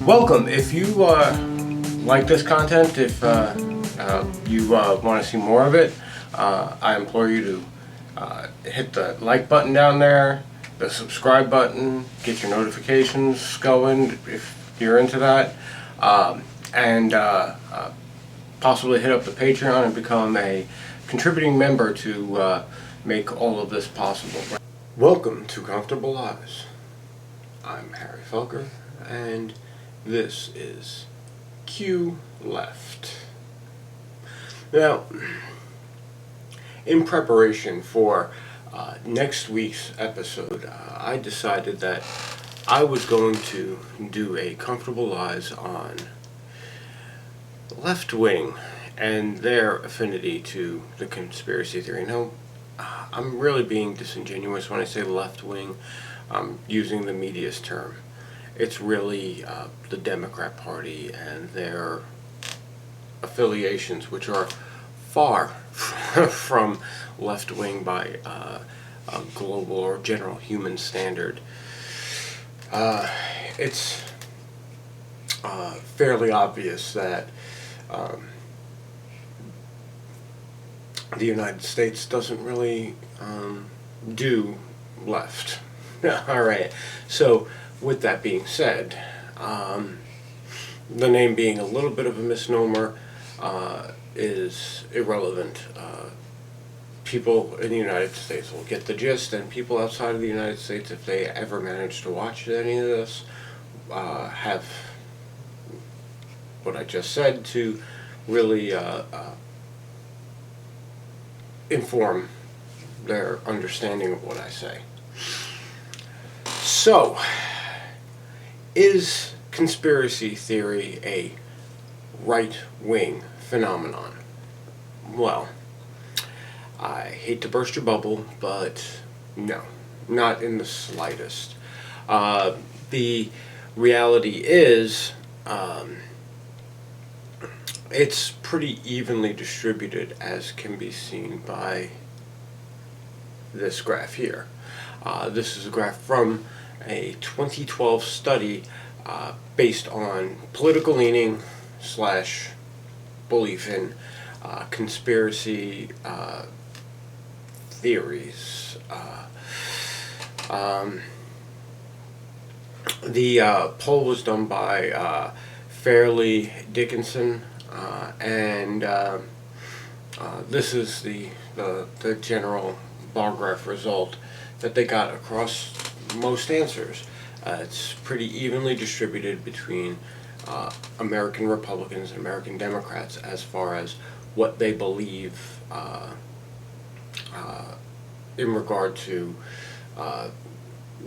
Welcome. If you like this content, if you want to see more of it, I implore you to hit the like button down there, the subscribe button, get your notifications going if you're into that, and possibly hit up the Patreon and become a contributing member to make all of this possible. Welcome to Comfortable Lies. I'm Harry Felker, and this is Q Left. Now, in preparation for next week's episode, I decided that I was going to do a Comfortable Lies on left wing and their affinity to the conspiracy theory. Now, I'm really being disingenuous when I say left wing. I'm using the media's term. It's really the Democrat Party and their affiliations, which are far from left-wing by a global or general human standard. It's fairly obvious that the United States doesn't really do left. All right, so with that being said, the name being a little bit of a misnomer is irrelevant. People in the United States will get the gist, and people outside of the United States, if they ever manage to watch any of this, have what I just said to really inform their understanding of what I say. So, is conspiracy theory a right-wing phenomenon? Well, I hate to burst your bubble, but no, not in the slightest. The reality is, it's pretty evenly distributed, as can be seen by this graph here. This is a graph from a 2012 study based on political leaning / belief in conspiracy theories. The poll was done by Fairleigh Dickinson, and this is the general bar graph result that they got across most answers. It's pretty evenly distributed between American Republicans and American Democrats as far as what they believe in regard to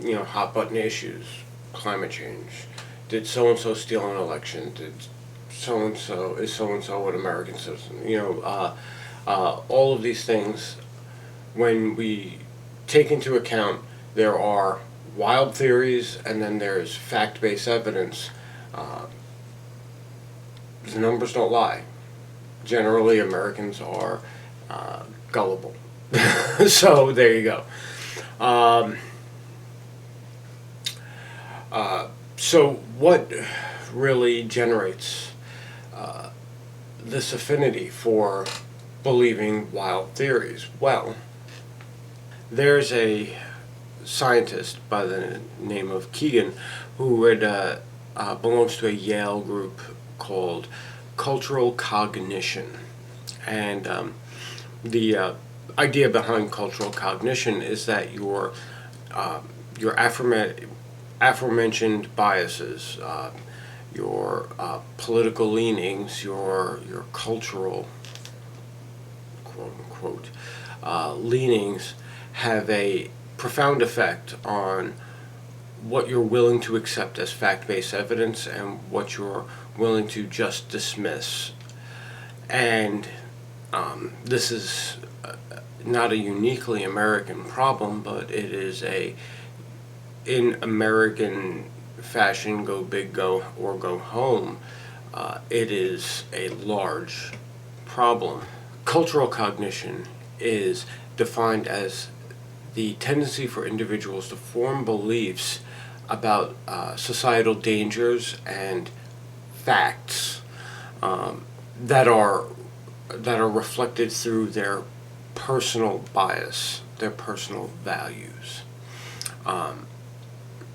hot button issues, climate change. Did so and so steal an election? Did so and so an American citizen? All of these things. When we take into account, there are wild theories and then there's fact-based evidence. The numbers don't lie. Generally, Americans are gullible. So there you go. So what really generates this affinity for believing wild theories? Well, there's a scientist by the name of Keegan who belongs to a Yale group called Cultural Cognition. And the idea behind cultural cognition is that your aforementioned biases, your political leanings, your cultural quote-unquote leanings have a profound effect on what you're willing to accept as fact-based evidence and what you're willing to just dismiss. And this is not a uniquely American problem, but it is in American fashion, go big, go or go home. It is a large problem. Cultural cognition is defined as the tendency for individuals to form beliefs about societal dangers and facts that are reflected through their personal bias, their personal values.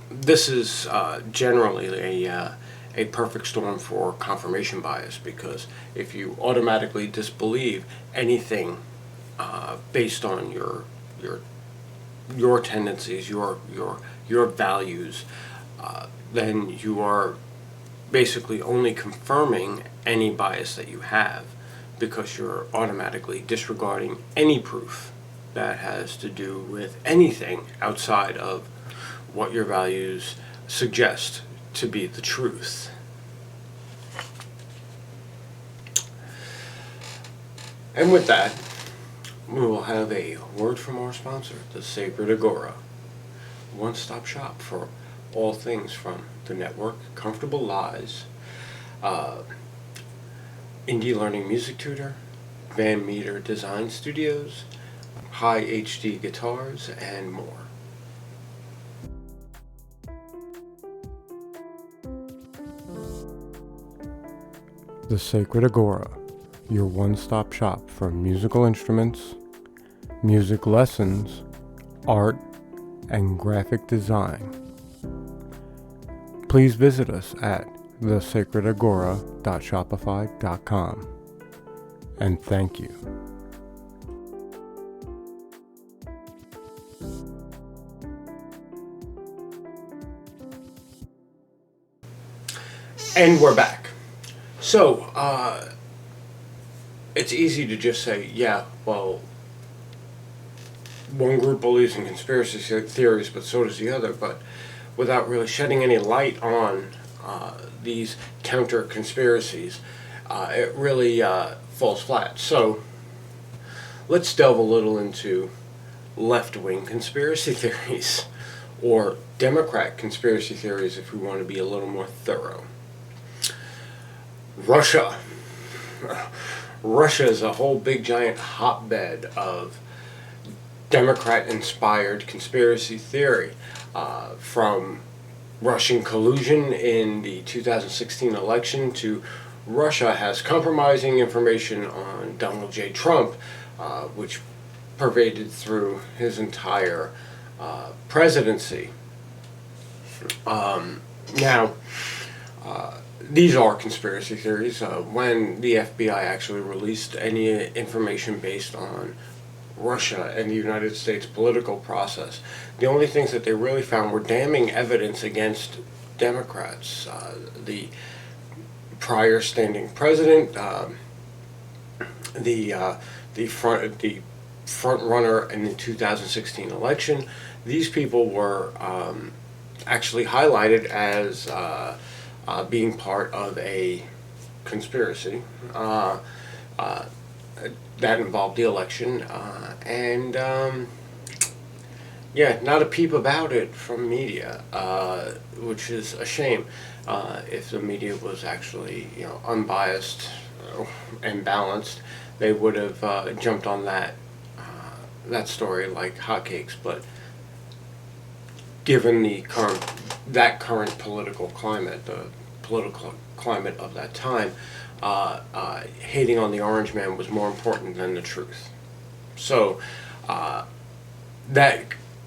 This is generally a perfect storm for confirmation bias, because if you automatically disbelieve anything based on your tendencies, your values, then you are basically only confirming any bias that you have, because you're automatically disregarding any proof that has to do with anything outside of what your values suggest to be the truth. And with that, we will have a word from our sponsor, the Sacred Agora, one-stop shop for all things from the network, Comfortable Lies, Indie Learning Music Tutor, Van Meter Design Studios, High HD Guitars, and more. The Sacred Agora, your one-stop shop for musical instruments, music lessons, art, and graphic design. Please visit us at thesacredagora.shopify.com. And thank you. And we're back. So, it's easy to just say, yeah, well, one group believes in conspiracy theories, but so does the other, but without really shedding any light on these counter conspiracies, it really falls flat. So, let's delve a little into left-wing conspiracy theories, or Democrat conspiracy theories if we want to be a little more thorough. Russia. Russia is a whole big giant hotbed of Democrat-inspired conspiracy theory, from Russian collusion in the 2016 election to Russia has compromising information on Donald J. Trump, which pervaded through his entire presidency. Now, these are conspiracy theories. When the FBI actually released any information based on Russia and the United States political process, the only things that they really found were damning evidence against Democrats. The prior standing president, the front runner in the 2016 election. These people were actually highlighted as being part of a conspiracy that involved the election, and not a peep about it from media, which is a shame. If the media was actually, unbiased and balanced, they would have jumped on that story like hotcakes. But given the current political climate, the political climate of that time, hating on the orange man was more important than the truth. So that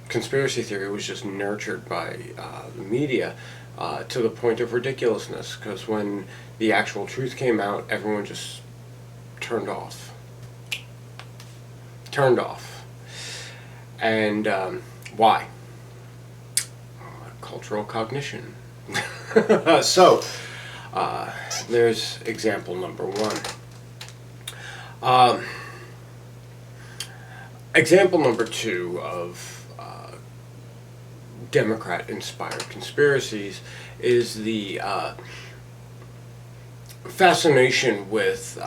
conspiracy theory was just nurtured by the media to the point of ridiculousness, because when the actual truth came out, everyone just turned off. And why? Cultural cognition. So, there's example number one. Example number two of Democrat-inspired conspiracies is the fascination with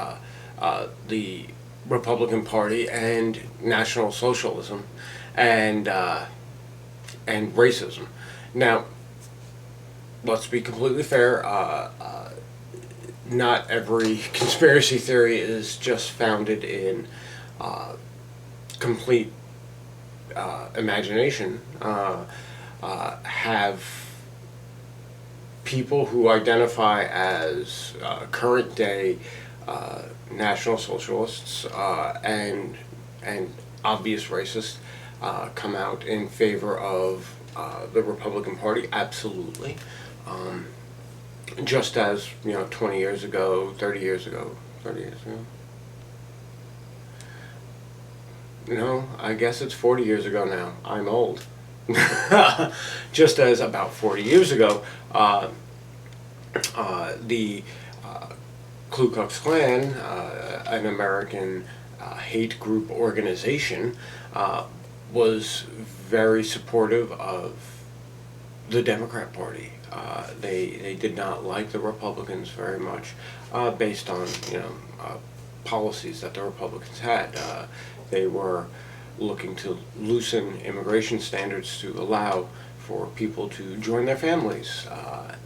the Republican Party and National Socialism and racism. Now, let's be completely fair. Not every conspiracy theory is just founded in complete imagination. Have people who identify as current day National Socialists and obvious racists come out in favor of the Republican Party? Absolutely. Just as, 20 years ago, 30 years ago, no, I guess it's 40 years ago now. I'm old. Just as about 40 years ago, the Ku Klux Klan, an American hate group organization, was very supportive of the Democrat Party. They did not like the Republicans very much, based on policies that the Republicans had. They were looking to loosen immigration standards to allow for people to join their families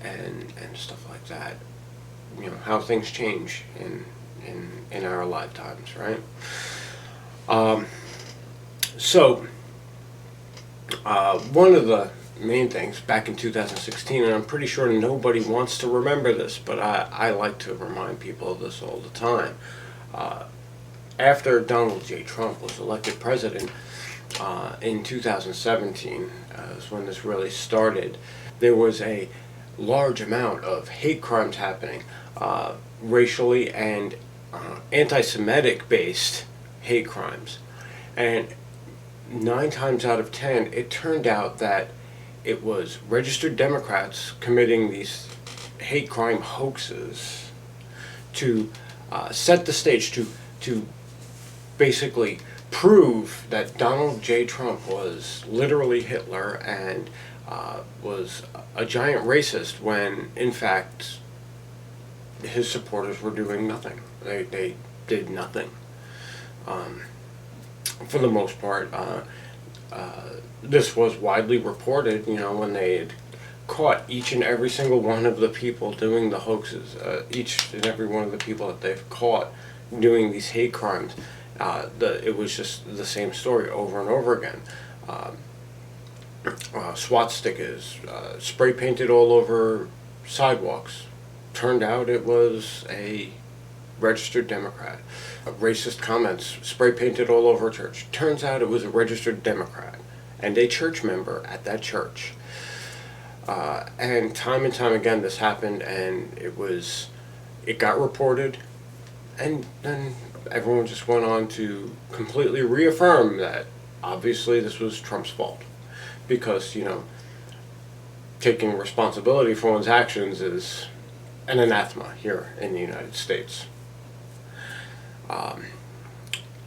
and stuff like that. How things change in our lifetimes, right? So one of the main things back in 2016, and I'm pretty sure nobody wants to remember this, but I like to remind people of this all the time. After Donald J. Trump was elected president in 2017, is when this really started, there was a large amount of hate crimes happening, racially and anti-Semitic based hate crimes. And 9 times out of 10, it turned out that it was registered Democrats committing these hate crime hoaxes to set the stage to basically prove that Donald J. Trump was literally Hitler and was a giant racist, when in fact his supporters were doing nothing. They did nothing. For the most part, this was widely reported, when they had caught each and every single one of the people doing the hoaxes, each and every one of the people that they've caught doing these hate crimes. It was just the same story over and over again. Swastikas, spray painted all over sidewalks. Turned out it was a registered Democrat. Racist comments spray painted all over a church. Turns out it was a registered Democrat and a church member at that church. And time again this happened, and it got reported, and then everyone just went on to completely reaffirm that obviously this was Trump's fault, because taking responsibility for one's actions is an anathema here in the United States.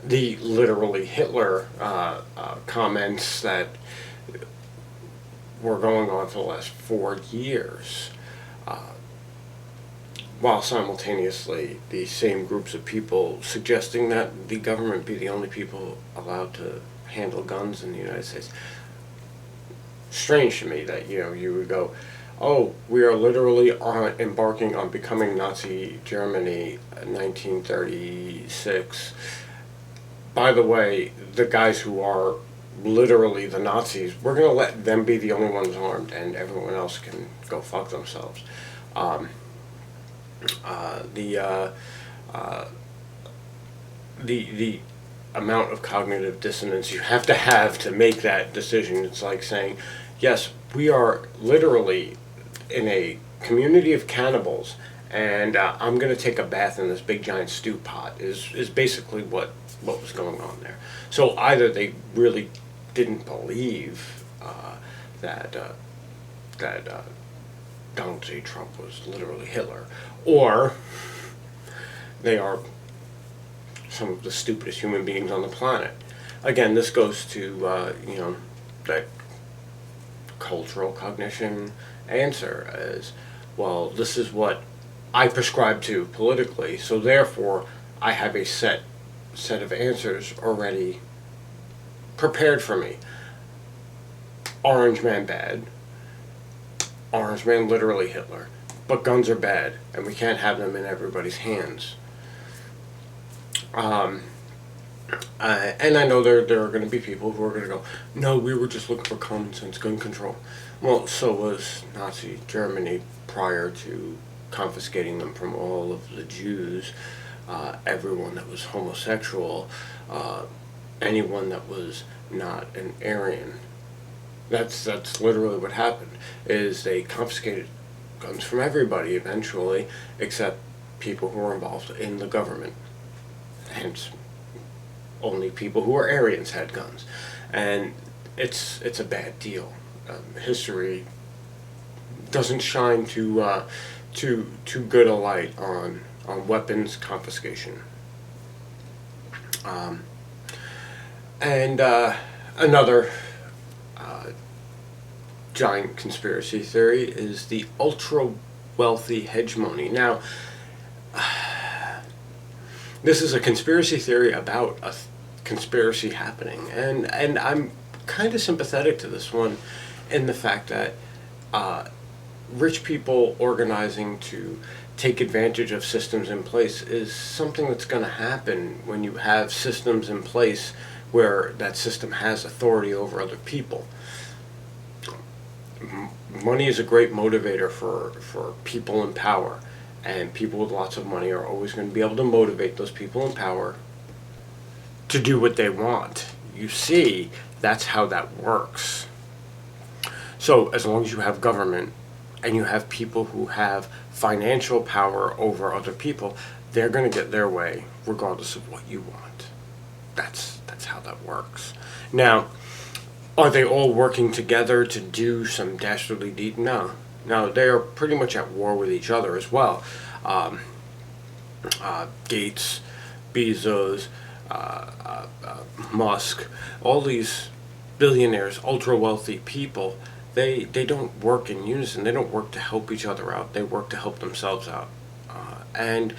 The literally Hitler comments that were going on for the last 4 years, while simultaneously the same groups of people suggesting that the government be the only people allowed to handle guns in the United States. Strange to me that you would go, oh, we are literally embarking on becoming Nazi Germany in 1936. By the way, the guys who are literally the Nazis, we're going to let them be the only ones armed, and everyone else can go fuck themselves. The amount of cognitive dissonance you have to make that decision. It's like saying, yes, we are literally in a community of cannibals, and I'm going to take a bath in this big giant stew pot, is basically what was going on there. So either they really didn't believe that Donald J. Trump was literally Hitler, or they are some of the stupidest human beings on the planet. Again, this goes to that cultural cognition answer as, well, this is what I prescribe to politically, so therefore I have a set of answers already prepared for me. Orange man bad. Orange man literally Hitler. But guns are bad, and we can't have them in everybody's hands. And I know there are going to be people who are going to go, no, we were just looking for common sense gun control. Well, so was Nazi Germany prior to confiscating them from all of the Jews, everyone that was homosexual, anyone that was not an Aryan. That's literally what happened, is they confiscated guns from everybody eventually, except people who were involved in the government. Hence, only people who were Aryans had guns. And it's a bad deal. History doesn't shine too good a light on weapons confiscation. And another giant conspiracy theory is the ultra-wealthy hegemony. Now, this is a conspiracy theory about a conspiracy happening, and I'm kind of sympathetic to this one in the fact that rich people organizing to take advantage of systems in place is something that's going to happen when you have systems in place where that system has authority over other people. Money is a great motivator for people in power, and people with lots of money are always going to be able to motivate those people in power to do what they want. You see, that's how that works. So as long as you have government and you have people who have financial power over other people, they're going to get their way regardless of what you want. That's how that works. Now, are they all working together to do some dastardly deed? No. No, they are pretty much at war with each other as well. Gates, Bezos, Musk, all these billionaires, ultra-wealthy people, they don't work in unison. They don't work to help each other out. They work to help themselves out. And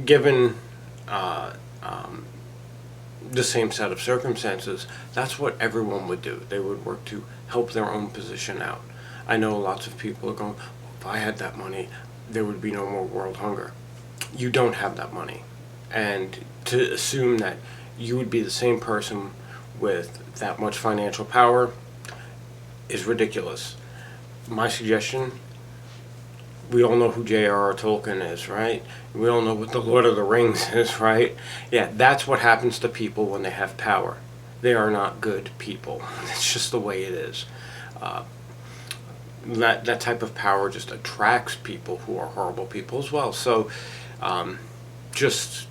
given the same set of circumstances, that's what everyone would do. They would work to help their own position out. I know lots of people are going, well, if I had that money, there would be no more world hunger. You don't have that money. And to assume that you would be the same person with that much financial power is ridiculous. My suggestion, we all know who J.R.R. Tolkien is, right? We all know what the Lord of the Rings is, right? Yeah, that's what happens to people when they have power. They are not good people. It's just the way it is. That type of power just attracts people who are horrible people as well. So just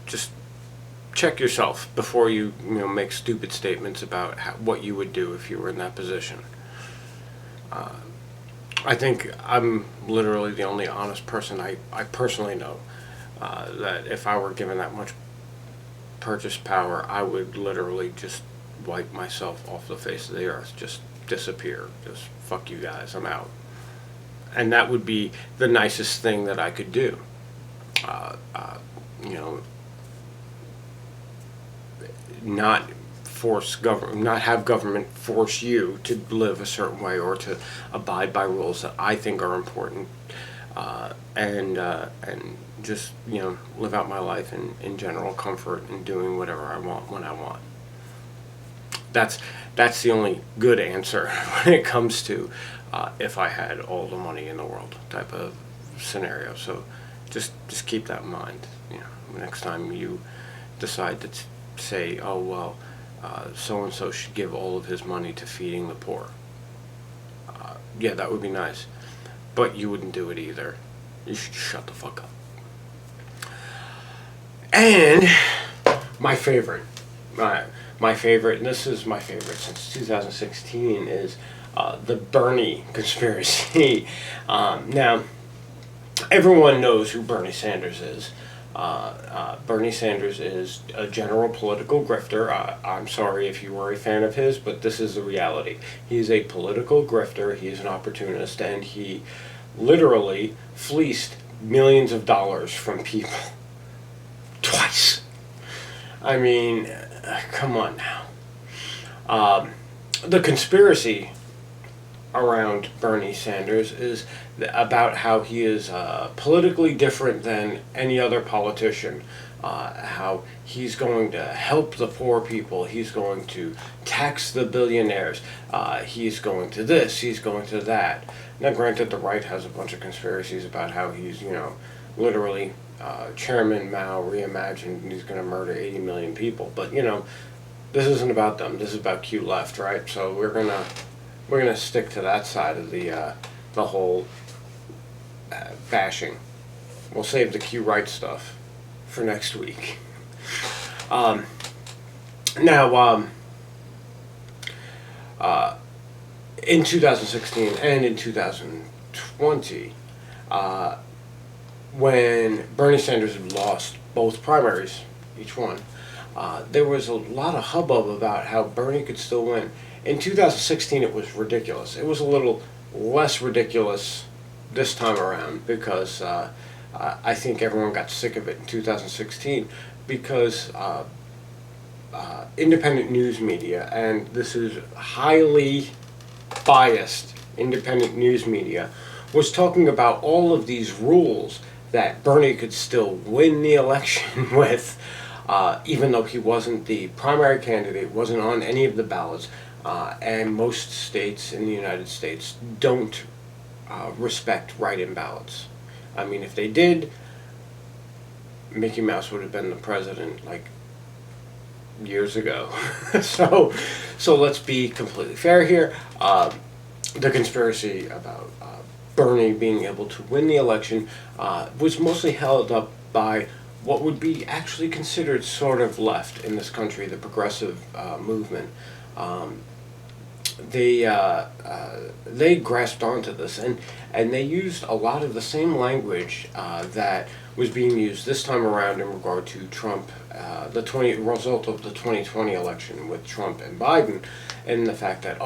check yourself before you make stupid statements about what you would do if you were in that position. I think I'm literally the only honest person I personally know that if I were given that much purchase power, I would literally just wipe myself off the face of the earth, just disappear, just fuck you guys, I'm out. And that would be the nicest thing that I could do. Not have government force you to live a certain way or to abide by rules that I think are important, and just live out my life in general comfort and doing whatever I want when I want. That's the only good answer when it comes to if I had all the money in the world type of scenario. So just keep that in mind. Next time you decide to say, oh well, so and so should give all of his money to feeding the poor. Yeah, that would be nice, but you wouldn't do it either. You should shut the fuck up. And my favorite, and this is my favorite since 2016, is the Bernie conspiracy. Now, everyone knows who Bernie Sanders is. Bernie Sanders is a general political grifter. I'm sorry if you were a fan of his, but this is the reality. He's a political grifter, he's an opportunist, and he literally fleeced millions of dollars from people. twice. I mean, come on now. The conspiracy around Bernie Sanders is about how he is politically different than any other politician. How he's going to help the poor people, he's going to tax the billionaires, he's going to this, he's going to that. Now, granted, the right has a bunch of conspiracies about how he's, literally Chairman Mao reimagined and he's going to murder 80 million people. But, this isn't about them. This is about Q left, right? So we're gonna stick to that side of the whole bashing. We'll save the Q right stuff for next week. In 2016 and in 2020, when Bernie Sanders lost both primaries, each one, there was a lot of hubbub about how Bernie could still win. In 2016, it was ridiculous. It was a little less ridiculous this time around because I think everyone got sick of it in 2016 because independent news media, and this is highly biased independent news media, was talking about all of these rules that Bernie could still win the election with, even though he wasn't the primary candidate, wasn't on any of the ballots, and most states in the United States don't respect write-in ballots. I mean, if they did, Mickey Mouse would have been the president, like, years ago. So let's be completely fair here. The conspiracy about Bernie being able to win the election was mostly held up by what would be actually considered sort of left in this country, the progressive movement. They grasped onto this, and they used a lot of the same language that was being used this time around in regard to Trump, the result of the 2020 election with Trump and Biden, and the fact that,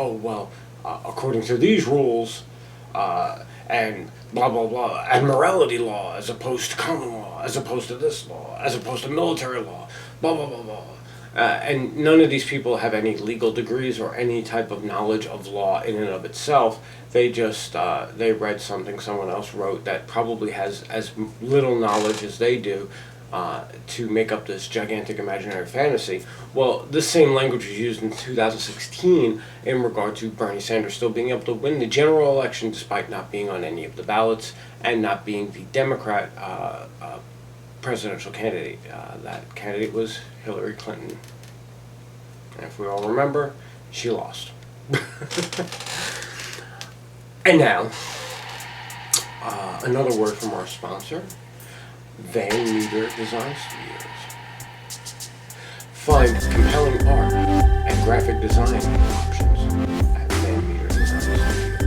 according to these rules, and blah blah blah, admiralty law as opposed to common law, as opposed to this law, as opposed to military law, blah blah blah blah. And none of these people have any legal degrees or any type of knowledge of law in and of itself. They just, they read something someone else wrote that probably has as little knowledge as they do to make up this gigantic imaginary fantasy. Well, this same language was used in 2016 in regard to Bernie Sanders still being able to win the general election despite not being on any of the ballots and not being the Democrat presidential candidate. That candidate was Hillary Clinton. And if we all remember, she lost. And now, another word from our sponsor, Van Meter Design Studios. Find compelling art and graphic design options at Van Meter Design Studios.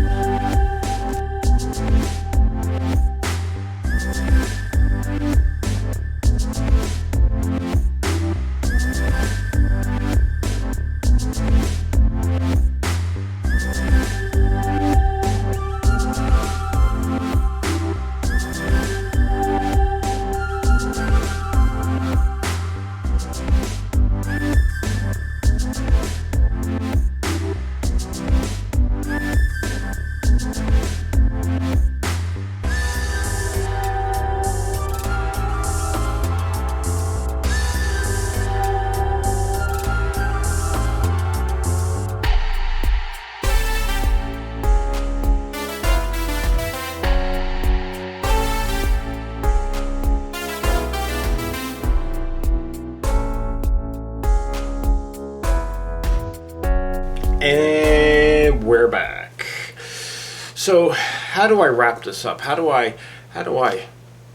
And we're back. So, how do I wrap this up? How do I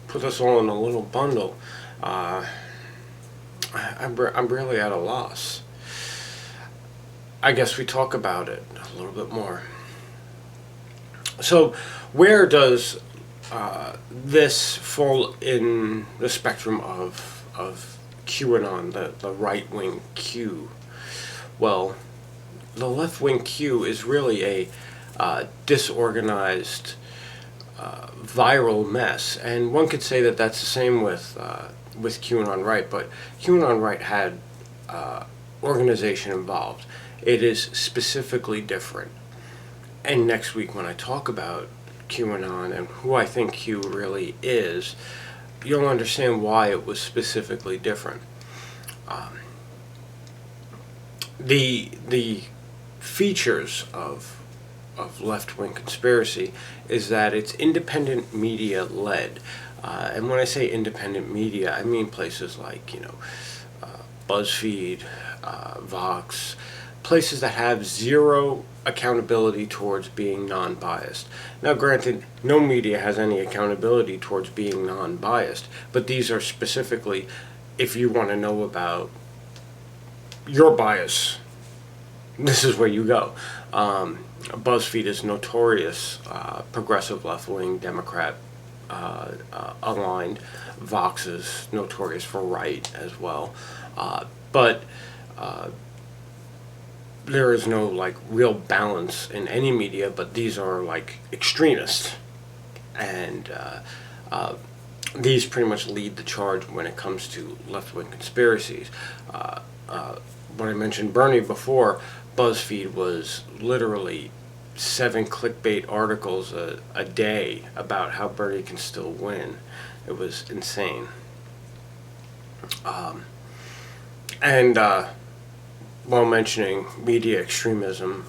put this all in a little bundle? I'm really at a loss. I guess we talk about it a little bit more. So, where does this fall in the spectrum of QAnon, the right-wing Q? Well, the left-wing Q is really a disorganized viral mess. And one could say that that's the same with QAnon Right, but QAnon Right had organization involved. It is specifically different. And next week when I talk about QAnon and who I think Q really is, you'll understand why it was specifically different. The features of left-wing conspiracy is that it's independent media led. And when I say independent media, I mean places like, BuzzFeed, Vox, places that have zero accountability towards being non-biased. Now granted, no media has any accountability towards being non-biased, but these are specifically, if you want to know about your bias, this is where you go. BuzzFeed is notorious progressive left-wing Democrat aligned. Vox is notorious for right as well. But there is no real balance in any media, but these are extremists. And these pretty much lead the charge when it comes to left-wing conspiracies. When I mentioned Bernie before, BuzzFeed was literally 7 clickbait articles a day about how Bernie can still win. It was insane. While mentioning media extremism,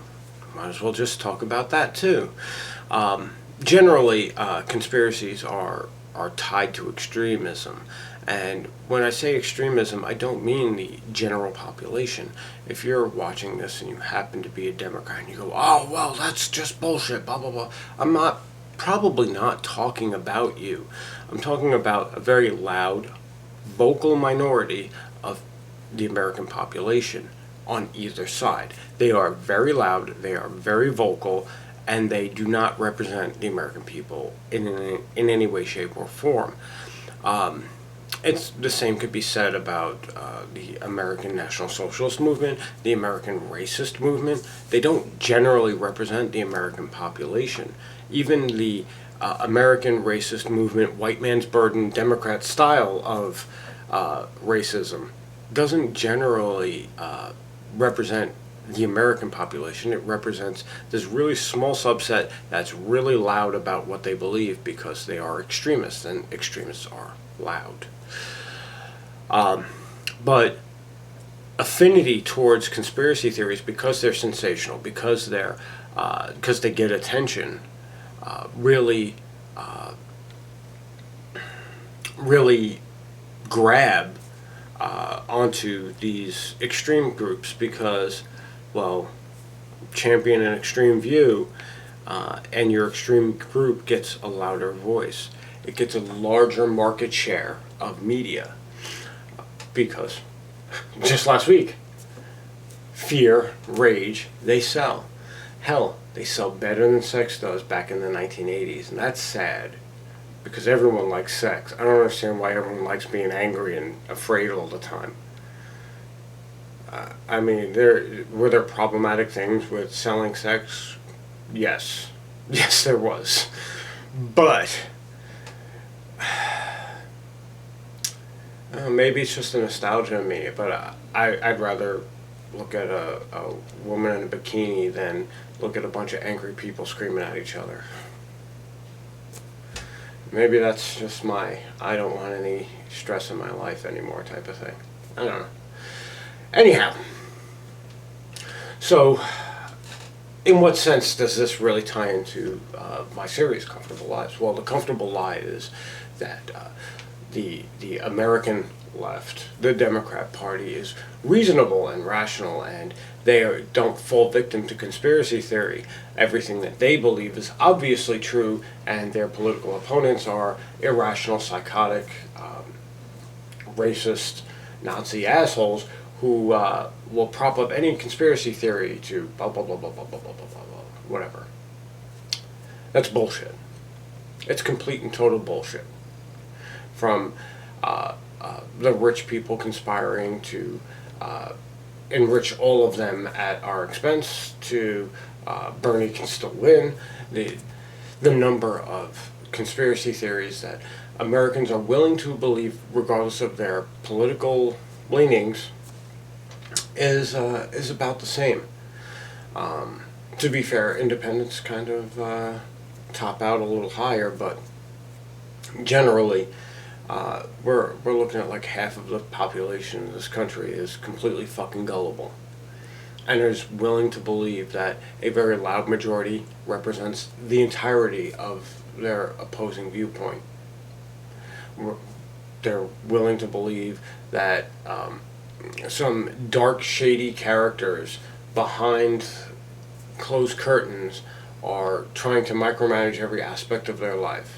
might as well just talk about that too. Generally, conspiracies are tied to extremism. And when I say extremism, I don't mean the general population. If you're watching this and you happen to be a Democrat and you go, oh, well, that's just bullshit, blah, blah, blah. I'm probably not talking about you. I'm talking about a very loud, vocal minority of the American population on either side. They are very loud, they are very vocal, and they do not represent the American people in any way, shape, or form. It's the same could be said about the American National Socialist movement, the American racist movement. They don't generally represent the American population. Even the American racist movement, white man's burden, Democrat style of racism, doesn't generally represent the American population. It represents this really small subset that's really loud about what they believe because they are extremists, and extremists are loud. But affinity towards conspiracy theories, because they're sensational, because they get attention, really grab onto these extreme groups because, well, champion an extreme view, and your extreme group gets a louder voice. It gets a larger market share of media because, just last week, fear, rage, they sell. Hell, they sell better than sex does back in the 1980s, and that's sad because everyone likes sex. I don't understand why everyone likes being angry and afraid all the time. I mean, were there problematic things with selling sex? Yes. Yes, there was. But maybe it's just a nostalgia in me, but I'd rather look at a woman in a bikini than look at a bunch of angry people screaming at each other. Maybe that's just I don't want any stress in my life anymore type of thing. I don't know. Anyhow, so in what sense does this really tie into my series, Comfortable Lives? Well, the comfortable lie is that the American left, the Democrat Party, is reasonable and rational, and they don't fall victim to conspiracy theory. Everything that they believe is obviously true, and their political opponents are irrational, psychotic, racist, Nazi assholes who will prop up any conspiracy theory to blah, blah, blah, blah, blah, blah, blah, blah, blah, blah, whatever. That's bullshit. It's complete and total bullshit. From the rich people conspiring to enrich all of them at our expense to Bernie can still win. The number of conspiracy theories that Americans are willing to believe, regardless of their political leanings, is about the same. To be fair, independents kind of top out a little higher, but generally, we're looking at like half of the population of this country is completely fucking gullible, and is willing to believe that a very loud majority represents the entirety of their opposing viewpoint. They're willing to believe that some dark, shady characters behind closed curtains are trying to micromanage every aspect of their life.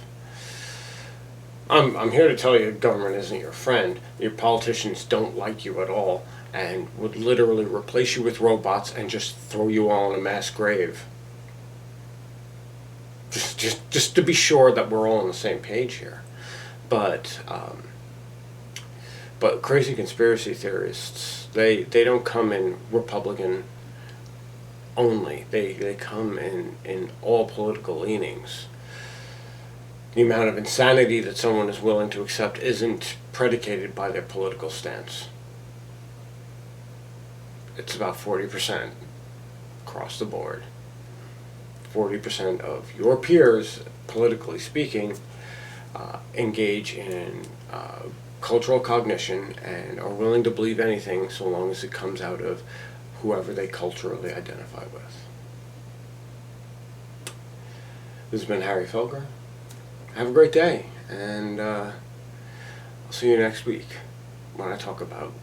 I'm here to tell you government isn't your friend. Your politicians don't like you at all and would literally replace you with robots and just throw you all in a mass grave. Just to be sure that we're all on the same page here. But crazy conspiracy theorists, they don't come in Republican only. They come in all political leanings. The amount of insanity that someone is willing to accept isn't predicated by their political stance. It's about 40% across the board. 40% of your peers, politically speaking, engage in cultural cognition and are willing to believe anything so long as it comes out of whoever they culturally identify with. This has been Harry Felger. Have a great day, and I'll see you next week when I talk about